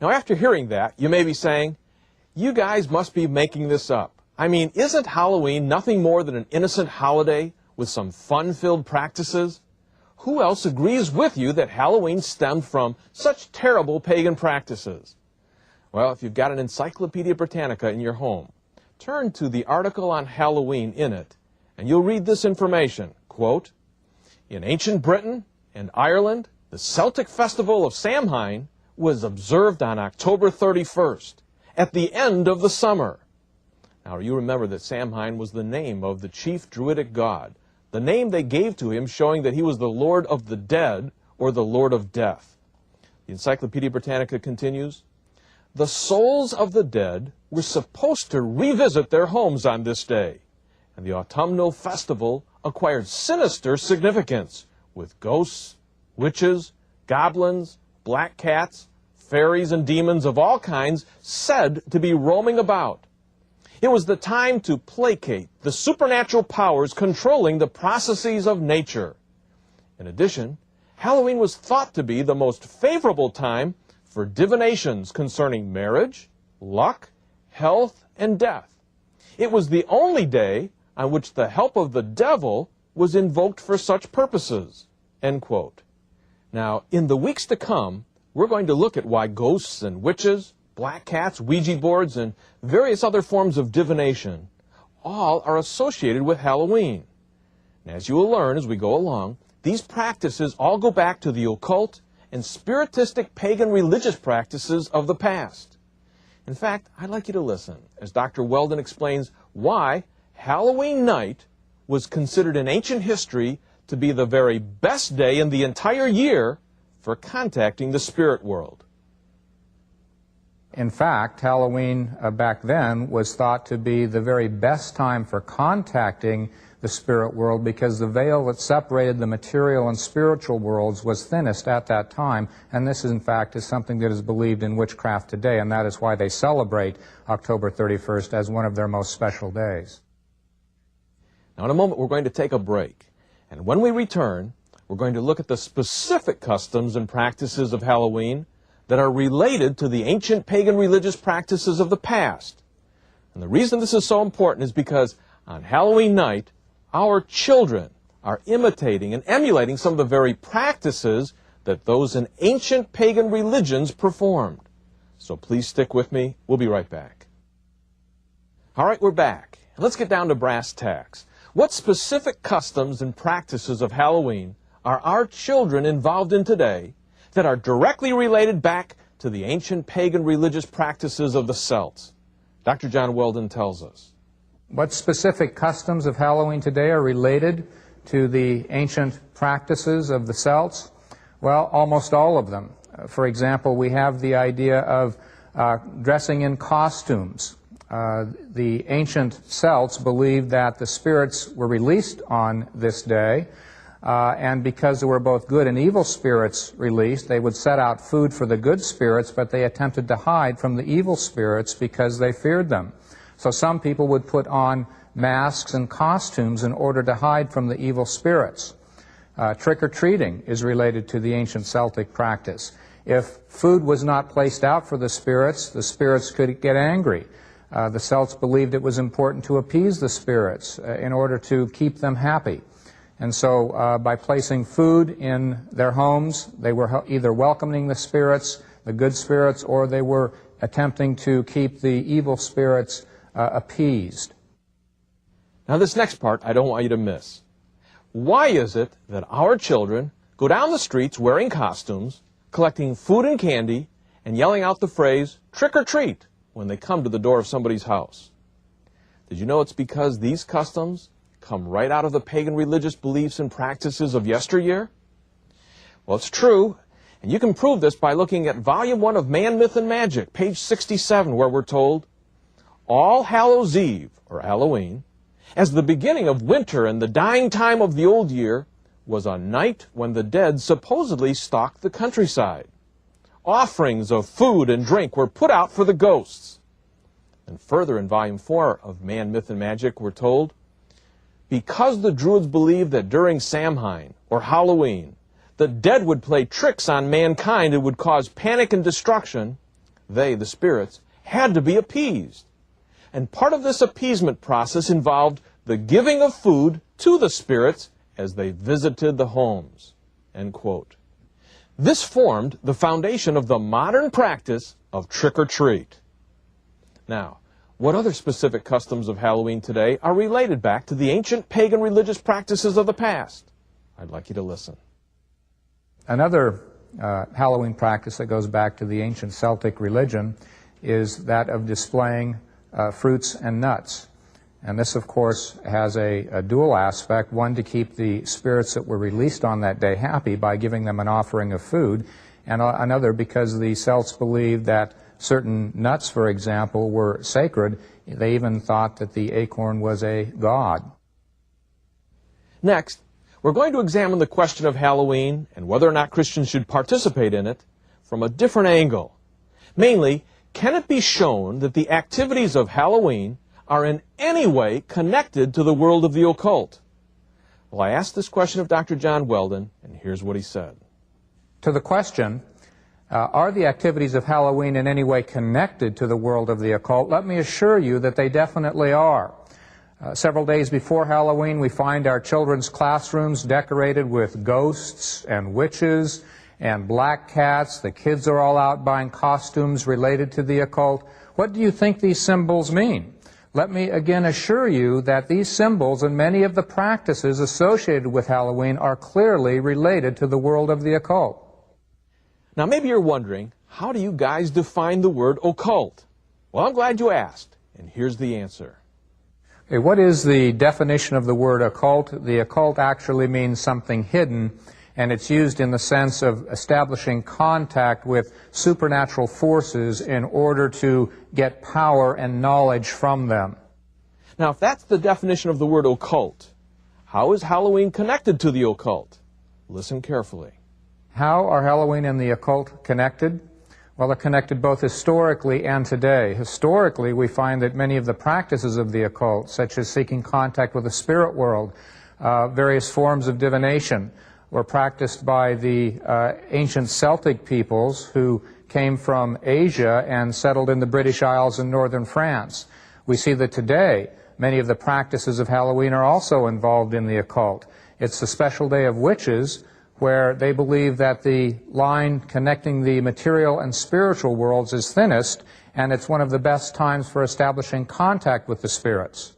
Now, after hearing that, you may be saying, you guys must be making this up. I mean, isn't Halloween nothing more than an innocent holiday with some fun-filled practices? Who else agrees with you that Halloween stemmed from such terrible pagan practices? Well, if you've got an Encyclopedia Britannica in your home, turn to the article on Halloween in it, and you'll read this information, quote, "In ancient Britain and Ireland, the Celtic festival of Samhain was observed on October 31st, at the end of the summer." Now, you remember that Samhain was the name of the chief druidic god, the name they gave to him showing that he was the Lord of the Dead or the Lord of Death. The Encyclopedia Britannica continues, "The souls of the dead were supposed to revisit their homes on this day, and the autumnal festival acquired sinister significance, with ghosts, witches, goblins, black cats, fairies and demons of all kinds said to be roaming about. It was the time to placate the supernatural powers controlling the processes of nature. In addition, Halloween was thought to be the most favorable time for divinations concerning marriage, luck, health, and death. It was the only day on which the help of the devil was invoked for such purposes." End quote. Now, in the weeks to come, we're going to look at why ghosts and witches, black cats, Ouija boards, and various other forms of divination all are associated with Halloween. And as you will learn as we go along, these practices all go back to the occult and spiritistic pagan religious practices of the past. In fact, I'd like you to listen as Dr. Weldon explains why Halloween night was considered in ancient history to be the very best day in the entire year for contacting the spirit world. In fact, Halloween back then was thought to be the very best time for contacting the spirit world because the veil that separated the material and spiritual worlds was thinnest at that time, and this, in fact, is something that is believed in witchcraft today, and that is why they celebrate October 31st as one of their most special days. Now, in a moment, we're going to take a break, and when we return, we're going to look at the specific customs and practices of Halloween that are related to the ancient pagan religious practices of the past. And the reason this is so important is because on Halloween night, our children are imitating and emulating some of the very practices that those in ancient pagan religions performed. So please stick with me. We'll be right back. All right, we're back. Let's get down to brass tacks. What specific customs and practices of Halloween are our children involved in today that are directly related back to the ancient pagan religious practices of the Celts? Dr. John Weldon tells us. What specific customs of Halloween today are related to the ancient practices of the Celts? Well, almost all of them. For example, we have the idea of dressing in costumes. The ancient Celts believed that the spirits were released on this day, and because there were both good and evil spirits released, they would set out food for the good spirits, but they attempted to hide from the evil spirits because they feared them. So some people would put on masks and costumes in order to hide from the evil spirits. Trick-or-treating is related to the ancient Celtic practice. If food was not placed out for the spirits could get angry. The Celts believed it was important to appease the spirits in order to keep them happy. And so by placing food in their homes, they were either welcoming the spirits, the good spirits, or they were attempting to keep the evil spirits appeased. Now this next part I don't want you to miss. Why is it that our children go down the streets wearing costumes, collecting food and candy, and yelling out the phrase, "trick or treat," when they come to the door of somebody's house? Did you know it's because these customs come right out of the pagan religious beliefs and practices of yesteryear? Well, it's true, and you can prove this by looking at Volume 1 of Man, Myth, and Magic, page 67, where we're told, All Hallows Eve, or Halloween, as the beginning of winter and the dying time of the old year, was a night when the dead supposedly stalked the countryside. Offerings of food and drink were put out for the ghosts. And further in Volume 4 of Man, Myth, and Magic, we're told, because the Druids believed that during Samhain, or Halloween, the dead would play tricks on mankind and would cause panic and destruction, They, the spirits, had to be appeased. And part of this appeasement process involved the giving of food to the spirits as they visited the homes. End quote. This formed the foundation of the modern practice of trick-or-treat. Now, what other specific customs of Halloween today are related back to the ancient pagan religious practices of the past? I'd like you to listen. Another Halloween practice that goes back to the ancient Celtic religion is that of displaying fruits and nuts. And this, of course, has a dual aspect, one to keep the spirits that were released on that day happy by giving them an offering of food, and another because the Celts believed that certain nuts, for example, were sacred. They even thought that the acorn was a god. Next, we're going to examine the question of Halloween and whether or not Christians should participate in it from a different angle. Mainly, can it be shown that the activities of Halloween are in any way connected to the world of the occult? Well, I asked this question of Dr. John Weldon, and here's what he said. To the question, are the activities of Halloween in any way connected to the world of the occult? Let me assure you that they definitely are. Several days before Halloween, we find our children's classrooms decorated with ghosts and witches and black cats. The kids are all out buying costumes related to the occult. What do you think these symbols mean? Let me again assure you that these symbols and many of the practices associated with Halloween are clearly related to the world of the occult. Now, maybe you're wondering, how do you guys define the word occult? Well, I'm glad you asked, and here's the answer. Okay, what is the definition of the word occult? The occult actually means something hidden, and it's used in the sense of establishing contact with supernatural forces in order to get power and knowledge from them. Now, if that's the definition of the word occult, how is Halloween connected to the occult? Listen carefully. How are Halloween and the occult connected? Well, they're connected both historically and today. Historically, we find that many of the practices of the occult, such as seeking contact with the spirit world, various forms of divination, were practiced by the ancient Celtic peoples who came from Asia and settled in the British Isles and northern France. We see that today, many of the practices of Halloween are also involved in the occult. It's the special day of witches, where they believe that the line connecting the material and spiritual worlds is thinnest, and it's one of the best times for establishing contact with the spirits.